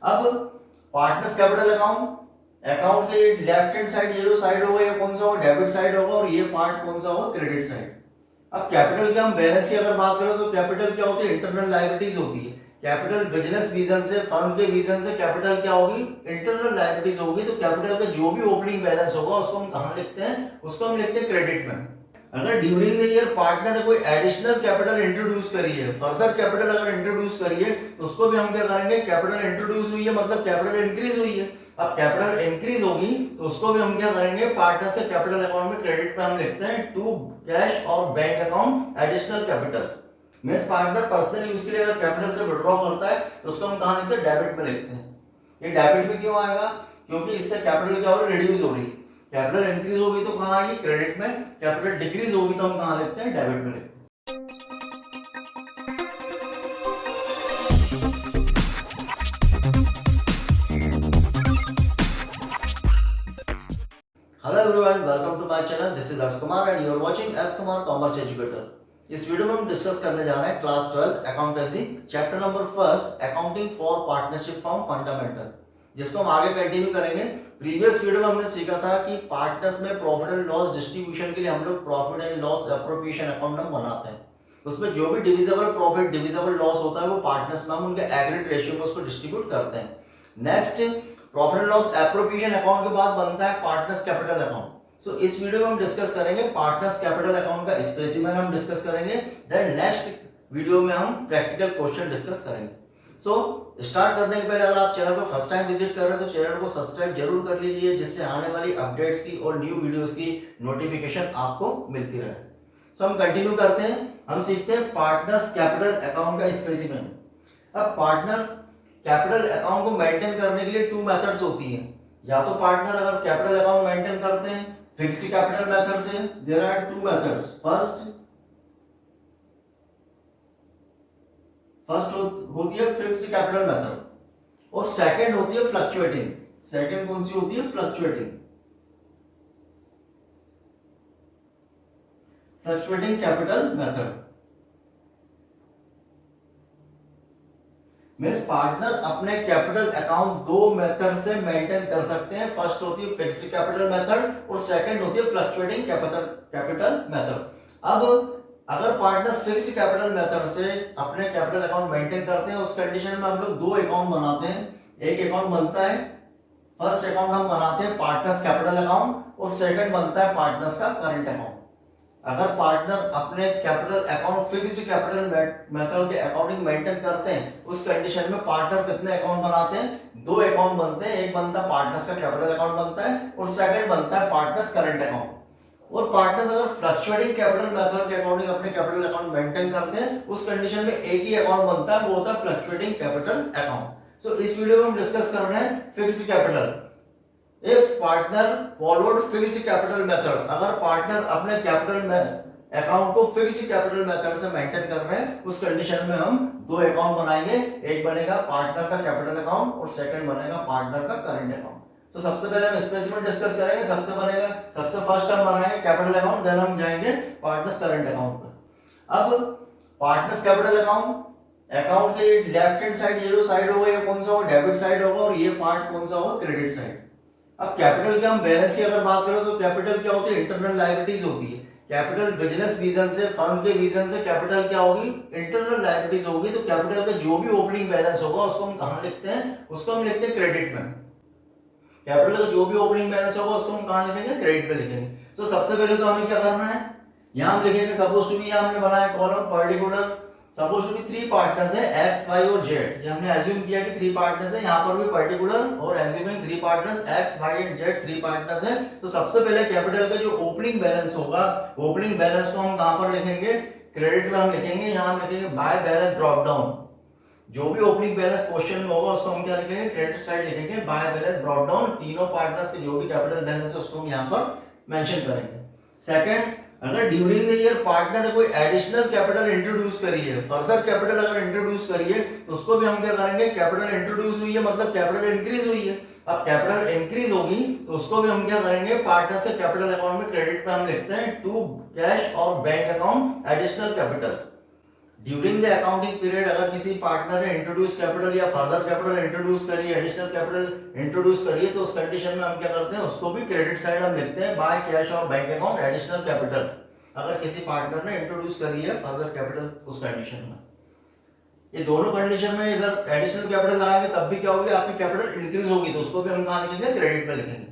अब partners capital account, account के left hand side ये जो साइड होगा ये कौन सा होगा, डेबिट साइड होगा, और ये पार्ट कौन सा होगा, क्रेडिट साइड। अब कैपिटल के हम बैलेंस की अगर बात करें तो कैपिटल क्या होती है, इंटरनल लायबिलिटीज होती है। कैपिटल बिजनेस विजन से, फर्म के विजन से कैपिटल क्या होगी, इंटरनल लायबिलिटीज होगी। तो कैपिटल का जो भी ओपनिंग बैलेंस होगा उसको हम कहां लिखते हैं, उसको हम लिखते हैं क्रेडिट में। अगर ड्यूरिंग द ईयर पार्टनर ने कोई एडिशनल कैपिटल इंट्रोड्यूस करी है, फर्दर कैपिटल अगर इंट्रोड्यूस करी है, तो उसको भी हम क्या करेंगे, कैपिटल इंट्रोड्यूस हुई है मतलब कैपिटल इंक्रीज हुई है। अब कैपिटल इंक्रीज होगी तो उसको भी हम क्या करेंगे, पार्टनर से कैपिटल अकाउंट में क्रेडिट पे हम लिखते हैं टू कैश और bank account additional capital. Means partner personal use के लिए अगर कैपिटल से विड्रॉ करता है तो उसको हम कहां लिखते हैं, डेबिट में लिखते हैं। ये डेबिट में क्यों आएगा, क्योंकि इससे कैपिटल क्या हो रही है, रिड्यूस हो रही है। कैपिटल इंक्रीज होगी तो कहां आएगी, क्रेडिट में। कैपिटल डिक्रीज होगी तो हम कहां लिखते हैं, डेबिट में लिखते हैं। Hello everyone, welcome to my channel. This is S Kumar and you are watching S Kumar commerce educator. इस वीडियो में हम डिस्कस करने जा रहे हैं class 12 accountancy chapter number 1 accounting for partnership firm fundamental, जिसको हम आगे कंटिन्यू करेंगे। प्रीवियस वीडियो में हमने सीखा था कि पार्टनर्स में प्रॉफिट एंड लॉस डिस्ट्रीब्यूशन के लिए हम लोग profit and loss appropriation account हम बनाते हैं। उसमें जो भी डिविजिबल प्रॉफिट डिविजिबल लॉस होता है वो पार्टनर्स में हम उनके एग्रीगेट रेशियो में उसको डिस्ट्रीब्यूट करते हैं। Next profit and loss appropriation account के बाद बनता है पार्टनर्स कैपिटल अकाउंट। सो इस वीडियो में हम डिस्कस करेंगे पार्टनर्स कैपिटल अकाउंट का स्पेसिमेन हम डिस्कस करेंगे। देन नेक्स्ट वीडियो में हम प्रैक्टिकल क्वेश्चन डिस्कस करेंगे। सो स्टार्ट करने के पहले अगर आप चैनल को फर्स्ट टाइम विजिट कर रहे हैं तो चैनल को सब्सक्राइब जरूर कर लीजिए, जिससे आने वाली अपडेट्स की और न्यू वीडियोस की नोटिफिकेशन आपको मिलती रहे। सो हम कंटिन्यू करते हैं, हम सीखते हैं पार्टनर्स कैपिटल अकाउंट का स्पेसिमेन। अब पार्टनर कैपिटल अकाउंट को मेंटेन करने के लिए टू मेथड्स होती हैं। या तो पार्टनर अगर कैपिटल अकाउंट मेंटेन करते हैं फिक्स्ड कैपिटल मेथड से, there are two methods. First होती है फिक्स्ड कैपिटल मेथड और सेकंड होती है फ्लक्चुएटिंग। सेकंड कौन सी होती है, fluctuating capital method. Means partner अपने कैपिटल अकाउंट दो मेथड से मेंटेन कर सकते हैं। फर्स्ट होती है फिक्स्ड कैपिटल मेथड और सेकंड होती है फ्लक्चुएटिंग कैपिटल मेथड। अब अगर पार्टनर फिक्स्ड कैपिटल मेथड से अपने कैपिटल अकाउंट मेंटेन करते हैं, उस कंडीशन में हम लोग दो अकाउंट बनाते हैं। एक अकाउंट बनता है, फर्स्ट अकाउंट हम बनाते हैं पार्टनर्स कैपिटल अकाउंट और सेकंड बनता है पार्टनर्स का करंट अकाउंट। अगर पार्टनर अपने capital account fixed capital method के अकॉर्डिंग मेंटेन करते हैं, उस कंडीशन में पार्टनर कितने अकाउंट बनाते हैं, दो अकाउंट बनते हैं। एक बनता है पार्टनर्स का कैपिटल अकाउंट बनता है और सेकंड बनता है पार्टनर्स करंट अकाउंट। और पार्टनर्स अगर फ्लक्चुएटिंग कैपिटल मेथड के अकॉर्डिंग अपने कैपिटल अकाउंट मेंटेन करते हैं, उस कंडीशन में एक ही अकाउंट बनता है, वो होता है फ्लक्चुएटिंग कैपिटल अकाउंट। सो इस वीडियो में हम डिस्कस कर रहे हैं fixed capital. If partner followed fixed capital method, अगर पार्टनर अपने कैपिटल अकाउंट को फिक्स्ड कैपिटल मेथड से मेंटेन कर रहे हैं, उस कंडीशन में हम दो अकाउंट बनाएंगे। एक बनेगा पार्टनर का कैपिटल अकाउंट और सेकंड बनेगा पार्टनर का करंट अकाउंट। तो सबसे पहले हम स्पेसिमेन डिस्कस करेंगे। सबसे फर्स्ट हम बनाएंगे कैपिटल अकाउंट, देन हम जाएंगे पार्टनर्स करंट अकाउंट पर। अब पार्टनर्स कैपिटल अकाउंट के लेफ्ट हैंड साइड ये जो साइड होगा ये कौन सा होगा, डेबिट साइड होगा, और ये पार्ट कौन सा होगा, क्रेडिट साइड। अब कैपिटल के हम बैलेंस की अगर बात करें तो कैपिटल क्या होती है, इंटरनल लायबिलिटीज होती है। कैपिटल बिजनेस विजन से, फर्म के विजन से कैपिटल क्या होगी, इंटरनल लायबिलिटीज होगी। तो कैपिटल का जो भी ओपनिंग बैलेंस होगा उसको हम कहां लिखते हैं, उसको हम लिखते हैं क्रेडिट में। कैपिटल का जो भी ओपनिंग बैलेंस होगा उसको हम कहां लिखेंगे, क्रेडिट पे लिखेंगे। तो सबसे पहले तो हमें क्या करना है, यहां हम लिखेंगे सपोज टू बी, यहां हमने बनाया column particular, suppose to be three partners है एक्स वाई और जेड। ये हमने एज्यूम किया कि थ्री पार्टनर्स है, यहाँ पर भी पर्टिकुलर और assuming three partners X Y and Z three partners है। तो सबसे पहले कैपिटल का जो ओपनिंग बैलेंस होगा, ओपनिंग बैलेंस को हम कहां पर लिखेंगे, क्रेडिट में हम लिखेंगे। यहाँ हम लिखेंगे बाय बैलेंस ड्रॉप डाउन। जो भी ओपनिंग बैलेंस क्वेश्चन में होगा उसको हम क्या लिखेंगे, क्रेडिट साइड लिखेंगे, बाय बैलेंस ड्रॉप डाउन। तीनों पार्टनर्स के जो भी कैपिटल बैलेंस है उसको हम यहाँ पर मेंशन करेंगे। सेकंड, अगर ड्यूरिंग द ईयर पार्टनर ने कोई एडिशनल कैपिटल इंट्रोड्यूस करी है, फर्दर कैपिटल अगर इंट्रोड्यूस करी है, तो उसको भी हम क्या करेंगे, कैपिटल इंट्रोड्यूस हुई है मतलब कैपिटल इंक्रीज हुई है। अब कैपिटल इंक्रीज होगी तो उसको भी हम क्या करेंगे, पार्टनर से कैपिटल अकाउंट में क्रेडिट पे हम लिखते हैं टू कैश और bank account additional capital. During the accounting period अगर किसी पार्टनर ने इंट्रोड्यूस कैपिटल या फर्दर कैपिटल इंट्रोड्यूस करी, एडिशनल कैपिटल इंट्रोड्यूस करी है, तो उस कंडीशन में हम क्या करते हैं, उसको भी क्रेडिट साइड हम लिखते हैं बाय कैश और बैंक अकाउंट एडिशनल कैपिटल। अगर किसी पार्टनर ने इंट्रोड्यूस करी है फर्दर कैपिटल उस कंडीशन में, ये दोनों कंडीशन में इधर एडिशनल कैपिटल लगाएंगे तब भी क्या होगी, आपकी कैपिटल इंक्रीज होगी, तो उसको भी हम कहां लिखेंगे, क्रेडिट में लिखेंगे।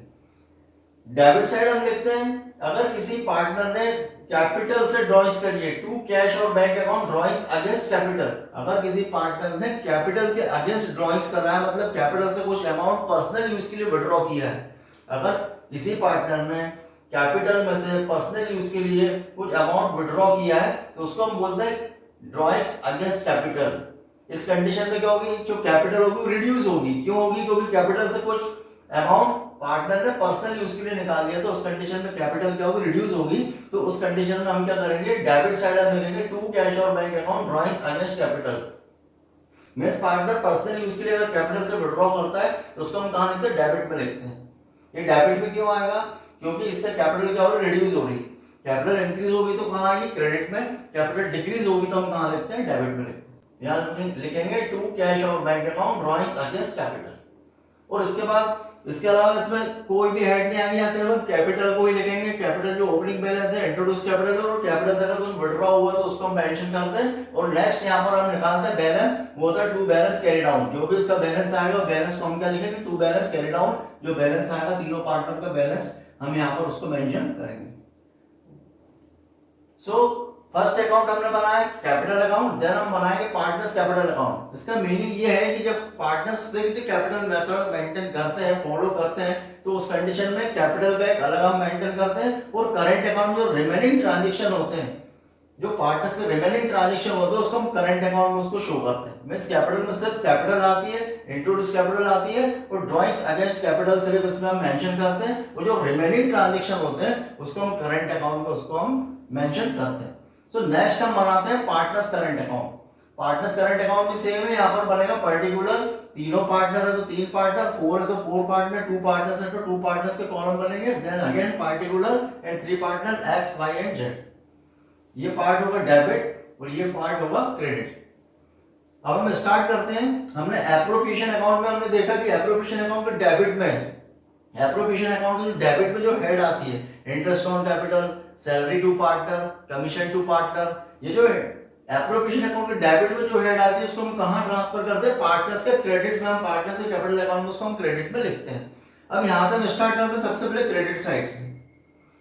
डेबिट साइड हम लिखते हैं अगर किसी पार्टनर ने कैपिटल से ड्रॉइंग्स करी है, टू कैश और bank account drawings against capital. अगर किसी पार्टनर ने कैपिटल के अगेंस्ट ड्रॉइंग्स कर रहा है, मतलब कैपिटल से कुछ अमाउंट पर्सनल यूज के लिए विड्रॉ किया है, अगर किसी पार्टनर ने कैपिटल में से पर्सनल यूज के लिए कुछ अमाउंट विड्रॉ किया है, तो उसको हम बोलते हैं ड्रॉइंग्स अगेंस्ट कैपिटल। इस कंडीशन में क्या होगी, जो कैपिटल होगी रिड्यूस होगी। क्यों होगी, क्योंकि कैपिटल से कुछ अमाउंट पार्टनर ने पर्सनल यूज के लिए निकाल लिया, तो उस कंडीशन में कैपिटल क्या होगी, रिड्यूस होगी। तो उस कंडीशन में हम क्या करेंगे, डेबिट साइड हम लिखेंगे टू कैश और bank account drawings against capital. Means partner personal use के लिए अगर कैपिटल से विड्रॉ करता है तो उसको हम कहां लिखते हैं, डेबिट में लिखते हैं। ये डेबिट में क्यों आएगा, क्योंकि इससे कैपिटल क्या हो रही है, रिड्यूस हो रही है। कैपिटल इंक्रीज होगी तो कहां आएगी, क्रेडिट में। कैपिटल डिक्रीज होगी तो हम कहां लिखते हैं, डेबिट में लिखते हैं। यहां लिखेंगे टू कैश और bank account drawings against capital. और इसके बाद इसके अलावा इसमें कोई भी हेड नहीं आएगी, यहाँ सिर्फ हम कैपिटल को ही लिखेंगे। कैपिटल जो ओपनिंग बैलेंस है, इंट्रोड्यूस कैपिटल है, और कैपिटल से अगर कुछ विड्रॉ हुआ तो उसको हम मेंशन करते हैं। और नेक्स्ट यहाँ पर हम निकालते हैं बैलेंस, वो होता है टू बैलेंस कैरी डाउन। जो भी इसका बैलेंस आएगा बैलेंस को हम क्या लिखेंगे, टू बैलेंस कैरी डाउन। जो बैलेंस आएगा तीनों पार्टनर का बैलेंस हम यहाँ पर उसको मेंशन करेंगे। सो फर्स्ट अकाउंट हमने बनाया कैपिटल अकाउंट, देन हम बनाएंगे पार्टनर्स कैपिटल अकाउंट। इसका मीनिंग ये है कि जब पार्टनर्स कैपिटल मेथड मेंटेन करते हैं, फॉलो करते हैं, तो उस कंडीशन में कैपिटल का एक अलग हम मेंटेन करते हैं। और करंट अकाउंट जो रिमेनिंग ट्रांजैक्शन होते हैं, जो पार्टनर्स के रिमेनिंग ट्रांजैक्शन होते हैं, उसको हम करंट अकाउंट में उसको शो करते हैं। मींस कैपिटल में सिर्फ कैपिटल आती है, इंट्रोड्यूस कैपिटल आती है, और ड्रॉइंग्स अगेंस्ट कैपिटल सिर्फ इसमें हम मेंशन करते हैं। वो जो रिमेनिंग ट्रांजैक्शन होते हैं उसको हम करंट अकाउंट में उसको हम मेंशन करते हैं। सो नेक्स्ट हम बनाते हैं partners current account. Partners current account भी सेम है, यहाँ पर बनेगा पर्टिकुलर। तीनों पार्टनर है तो तीन पार्टनर, फोर है तो फोर पार्टनर, टू पार्टनर्स है तो टू पार्टनर्स के कॉलम बनेंगे। Then again particular and three partner X Y and Z. ये पार्ट होगा डेबिट और ये पार्ट होगा क्रेडिट। अब हम स्टार्ट करते हैं। हमने एप्रोप्रिएशन अकाउंट में हमने देखा कि एप्रोप्रिएशन अकाउंट के डेबिट में, एप्रोप्रिएशन अकाउंट में जो डेबिट में जो हेड आती है, interest on capital, salary to partner, commission to partner, ये जो एप्रोप्रिएशन अकाउंट के डेबिट में जो हेड आती है उसको हम कहां ट्रांसफर करते हैं, पार्टनर्स के क्रेडिट में। हम पार्टनर्स के कैपिटल अकाउंट में उसको हम क्रेडिट में लिखते हैं। अब यहां से हम स्टार्ट करते हैं सबसे पहले क्रेडिट साइड से।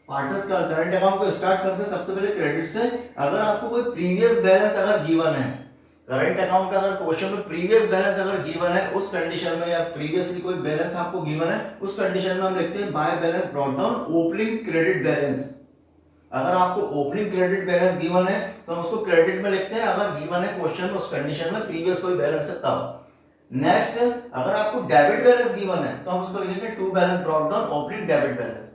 पार्टनर्स का करंट अकाउंट को स्टार्ट करते हैं सबसे पहले क्रेडिट से। अगर आपको कोई प्रीवियस बैलेंस अगर गिवन है, करंट अकाउंट का अगर क्वेश्चन में प्रीवियस बैलेंस अगर गिवन है, उस कंडीशन में, या प्रीवियसली कोई बैलेंस आपको गिवन है, उस कंडीशन में हम लिखते हैं by balance brought down opening credit balance. अगर आपको ओपनिंग क्रेडिट बैलेंस गिवन है तो हम उसको क्रेडिट में लिखते हैं। अगर गिवन है क्वेश्चन में उस कंडीशन में प्रीवियस कोई बैलेंस है तब। नेक्स्ट, अगर आपको डेबिट बैलेंस गिवन है तो हम उसको लिखेंगे to balance brought down opening debit balance.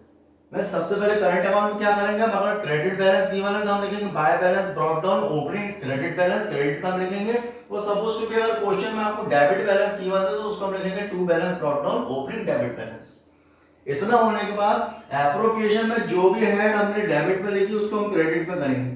मैं सबसे पहले करंट अकाउंट में क्या करेंगे, अगर क्रेडिट बैलेंस गिवन है तो हम लिखेंगे by balance brought down opening credit balance, credit का हम लिखेंगे। और सपोज टू बी अगर क्वेश्चन में आपको डेबिट बैलेंस गिवन है तो उसको हम लिखेंगे to balance brought down opening debit balance. इतना होने के बाद एप्रोप्रिएशन में जो भी हेड हमने डेबिट में लिखी उसको हम क्रेडिट में करेंगे।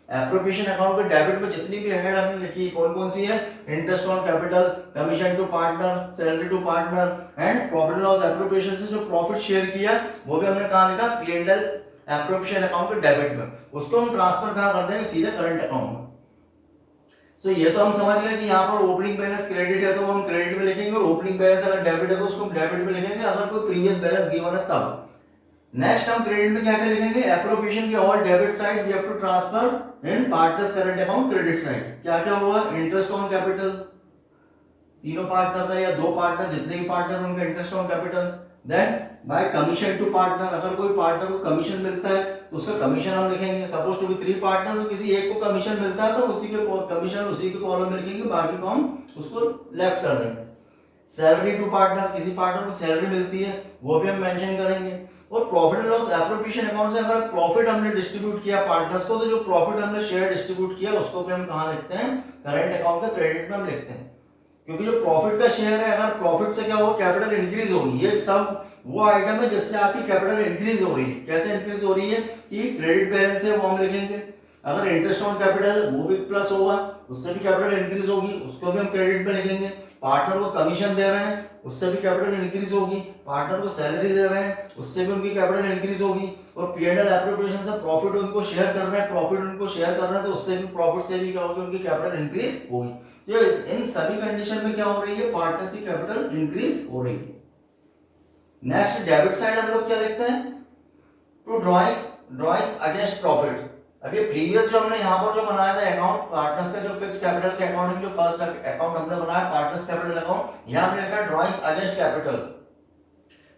एप्रोप्रिएशन अकाउंट के डेबिट में जितनी भी हेड हमने लिखी कौन कौन सी है, interest on capital, commission to partner, salary to partner and profit loss appropriation से जो प्रॉफिट शेयर किया वो भी हमने कहां लिखा, P&L एप्रोप्रिएशन अकाउंट के डेबिट में। उसको हम ट्रांसफर कहां कर देंगे, सीधे करंट अकाउंट में। सो ये तो हम समझ गए कि यहाँ पर ओपनिंग बैलेंस क्रेडिट है तो हम क्रेडिट में लिखेंगे, और ओपनिंग बैलेंस अगर डेबिट है तो उसको हम डेबिट में लिखेंगे अगर कोई प्रीवियस बैलेंस गिवन है तब। नेक्स्ट हम क्रेडिट में क्या क्या लिखेंगे, एप्रोप्रिएशन की all debit side we have to transfer in partners current account credit side. क्या क्या होगा, इंटरेस्ट ऑन कैपिटल, तीनों पार्टनर का या दो पार्टनर जितने भी पार्टनर उनका interest on capital. Then by commission to partner, अगर कोई पार्टनर को कमीशन मिलता है तो उसका कमीशन हम लिखेंगे। Suppose to be three partner, तो किसी एक को कमीशन मिलता है तो उसी के कमीशन उसी के कॉलम में लिखेंगे, बाकी को हम उसको लेफ्ट कर देंगे। सैलरी टू पार्टनर, किसी पार्टनर को सैलरी मिलती है वो भी हम मेंशन करेंगे। और profit and loss appropriation account से अगर प्रॉफिट हमने डिस्ट्रीब्यूट किया पार्टनर्स को, तो जो प्रॉफिट हमने शेयर डिस्ट्रीब्यूट किया उसको भी हम कहां लिखते हैं, करंट अकाउंट के क्रेडिट में हम लिखते हैं। क्योंकि जो प्रॉफिट का शेयर है, अगर प्रॉफिट से क्या होगा, कैपिटल इंक्रीज होगी। ये सब वो आइटम है जिससे आपकी कैपिटल इंक्रीज हो रही है। कैसे इंक्रीज हो रही है कि क्रेडिट बैलेंस है वो हम लिखेंगे। अगर इंटरेस्ट ऑन कैपिटल वो भी प्लस होगा, उससे भी कैपिटल इंक्रीज होगी, उसको भी हम क्रेडिट में लिखेंगे। पार्टनर को कमीशन दे रहे हैं, उससे भी कैपिटल इंक्रीज होगी। पार्टनर को सैलरी दे रहे हैं, उससे भी उनकी कैपिटल इंक्रीज होगी। और P&L एप्रोप्रिएशन से प्रॉफिट उनको शेयर कर रहे हैं, प्रॉफिट उनको शेयर कर रहे हैं, तो उससे भी प्रॉफिट से भी क्या होगी, उनकी कैपिटल इंक्रीज होगी। तो इन सभी कंडीशन में क्या हो रही है, पार्टनर्स की कैपिटल इंक्रीज हो रही है। नेक्स्ट डेबिट साइड हम लोग क्या लिखते हैं, टू ड्रॉइंग्स अगेंस्ट प्रॉफिट। अब ये प्रीवियस जो हमने यहाँ पर जो बनाया था अकाउंट पार्टनर्स का, जो फिक्स कैपिटल के अकॉर्डिंग जो फर्स्ट अकाउंट हमने बनाया पार्टनर्स कैपिटल अकाउंट, यहाँ हमने लिखा drawings against capital.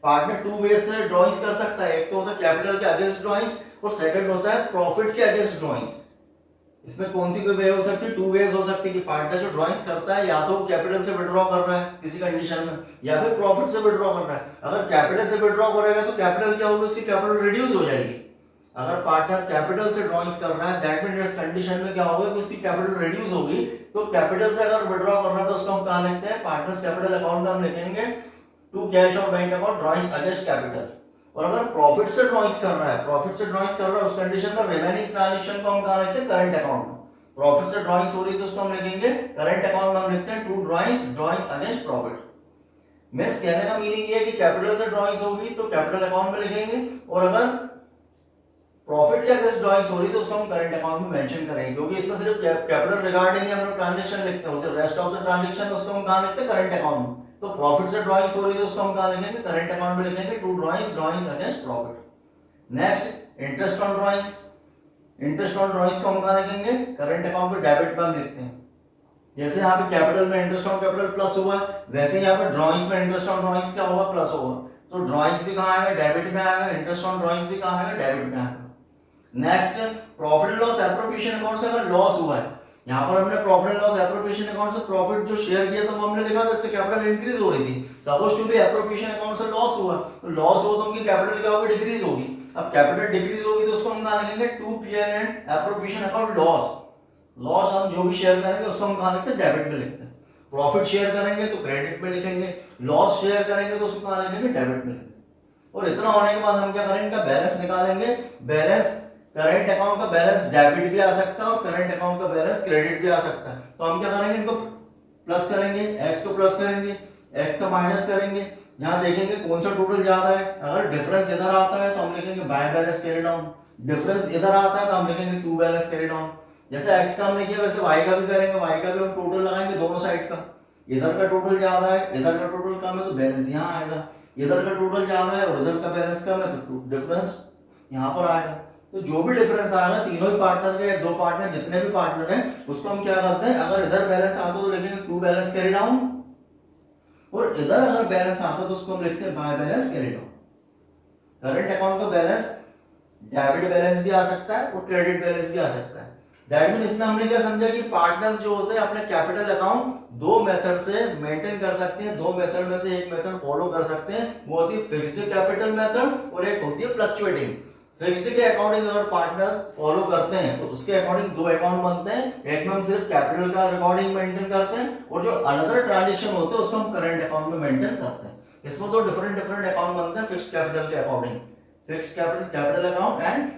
Partner two way से ड्रॉइंग्स कर सकता है, एक तो होता है कैपिटल के अगेंस्ट ड्रॉइंग्स और सेकंड होता है प्रॉफिट के अगेंस्ट ड्रॉइंग्स। इसमें कौन सी कोई वे हो सकती है, टू वेज हो सकती है कि पार्टनर जो ड्रॉइंग्स करता है या तो कैपिटल से विड्रॉ कर रहा है किसी कंडीशन में, या फिर प्रॉफिट से विड्रॉ कर रहा है। अगर कैपिटल से विड्रॉ करेगा तो कैपिटल क्या होगी, उसकी कैपिटल रिड्यूस हो जाएगी। अगर पार्टनर कैपिटल से ड्रॉइंग्स कर रहा है, दैट मींस इस कंडीशन में क्या होगा कि उसकी कैपिटल रिड्यूस होगी। तो कैपिटल से अगर विड्रॉ कर रहा है तो उसको हम कहां लिखते हैं, पार्टनर्स कैपिटल अकाउंट में हम लिखेंगे टू कैश और bank account drawings against capital. और अगर प्रॉफिट से ड्रॉइंग्स कर रहा है, उस कंडीशन में रिमेनिंग ट्रांजैक्शन को हम कहां लिखते हैं, करंट अकाउंट में। प्रॉफिट से ड्रॉइंग्स हो रही है तो उसको हम लिखेंगे करंट अकाउंट में, हम लिखते हैं to drawings against profit. Means कहने का मीनिंग ये है कि कैपिटल से ड्रॉइंग्स होगी तो कैपिटल अकाउंट में लिखेंगे, और अगर प्रॉफिट के अगेंस्ट ड्रॉइंग्स हो रही है तो उसको हम करंट अकाउंट में मेंशन करेंगे, क्योंकि इसमें सिर्फ कैपिटल रिगार्डिंग ही हम लोग ट्रांजैक्शन लिखते हैं, जो रेस्ट ऑफ द ट्रांजैक्शन उसको हम कहां लिखते हैं, करंट अकाउंट में। तो प्रॉफिट से ड्रॉइंग्स हो रही है तो उसको हम कहां लिखेंगे, करंट अकाउंट में लिखेंगे to drawings against profit. Next interest on drawings को हम कहां लिखेंगे, करंट अकाउंट पे डेबिट पे हम लिखते हैं। जैसे यहाँ पे कैपिटल में इंटरेस्ट ऑन कैपिटल प्लस हुआ, वैसे यहाँ पे ड्रॉइंग्स में इंटरेस्ट ऑन ड्रॉइंग्स क्या होगा, प्लस होगा। तो ड्रॉइंग्स भी कहां आएगा, डेबिट में आएगा, इंटरेस्ट ऑन ड्रॉइंग्स भी कहां आएगा, डेबिट में आएगा। Next profit and loss appropriation account से अगर लॉस हुआ है, यहाँ पर हमने profit and loss appropriation account से प्रॉफिट जो शेयर किया था वो हमने लिखा था, इससे कैपिटल इंक्रीज हो रही थी। Suppose to be appropriation account से लॉस हुआ, तो लॉस हुआ तो उनकी कैपिटल क्या होगी, डिक्रीज होगी। अब कैपिटल डिक्रीज होगी तो उसको हम कहां लिखेंगे, to PL and appropriation account loss हम जो भी शेयर करेंगे उसको हम कहां लिखते हैं, डेबिट में लिखते हैं। प्रॉफिट शेयर करेंगे तो क्रेडिट में लिखेंगे, लॉस शेयर करेंगे तो उसको कहां लिखेंगे, डेबिट में लिखेंगे। और इतना होने के बाद हम क्या करेंगे, इनका बैलेंस निकालेंगे। बैलेंस करंट अकाउंट का बैलेंस डेबिट भी आ सकता है और करंट अकाउंट का बैलेंस क्रेडिट भी आ सकता है। तो हम क्या करेंगे, इनको प्लस करेंगे, x को प्लस करेंगे, x का माइनस करेंगे। यहाँ देखेंगे कौन सा टोटल ज्यादा है, अगर डिफरेंस इधर आता है तो हम लिखेंगे by balance carry down, difference इधर आता है तो हम लिखेंगे टू बैलेंस कैरी डाउन। जैसे x का हमने किया वैसे y का भी करेंगे, y का भी हम टोटल लगाएंगे दोनों साइड का। इधर का टोटल ज्यादा है, इधर का टोटल कम है तो बैलेंस यहाँ आएगा। इधर का टोटल ज्यादा है और इधर का बैलेंस कम है तो डिफरेंस यहाँ पर आएगा। तो जो भी डिफरेंस आएगा तीनों ही पार्टनर के, दो पार्टनर जितने भी पार्टनर हैं उसको हम क्या करते हैं, अगर इधर बैलेंस आता है तो लिखेंगे टू बैलेंस कैरी डाउन, और इधर अगर बैलेंस आता है तो उसको हम लिखते हैं by balance carry down. Current account का बैलेंस डेबिट बैलेंस भी आ सकता है और क्रेडिट बैलेंस भी आ सकता है। दैट मीन इसमें हमने क्या समझा कि पार्टनर्स जो होते हैं अपने कैपिटल अकाउंट दो मेथड से मेंटेन कर सकते हैं। दो मेथड में से एक मेथड फॉलो कर सकते हैं, वो होती है फिक्स्ड कैपिटल मेथड और एक होती है फ्लक्चुएटिंग। फिक्स्ड के अकॉर्डिंग अगर पार्टनर्स फॉलो करते हैं तो उसके अकॉर्डिंग दो अकाउंट बनते हैं, एक में हम सिर्फ कैपिटल का रिकॉर्डिंग मेंटेन करते हैं और जो अनदर ट्रांजैक्शन होते हैं उसको हम करंट अकाउंट में मेंटेन करते हैं। इसमें तो डिफरेंट अकाउंट बनते हैं फिक्स्ड कैपिटल के according, fixed capital account and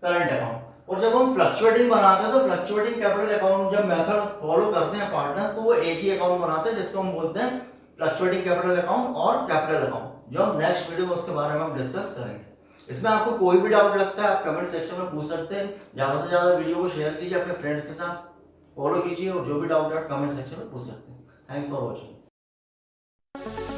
current account. और जब हम फ्लक्चुएटिंग बनाते हैं तो फ्लक्चुएटिंग कैपिटल अकाउंट जब मेथड फॉलो करते हैं पार्टनर्स तो वो एक ही अकाउंट बनाते हैं जिसको हम बोलते हैं फ्लक्चुएटिंग कैपिटल अकाउंट और कैपिटल अकाउंट, जो हम नेक्स्ट वीडियो में उसके बारे में हम डिस्कस करेंगे। इसमें आपको कोई भी डाउट लगता है आप कमेंट सेक्शन में पूछ सकते हैं। ज्यादा से ज्यादा वीडियो को शेयर कीजिए, अपने फ्रेंड्स के साथ फॉलो कीजिए और जो भी डाउट है आप कमेंट सेक्शन में पूछ सकते हैं। Thanks for watching.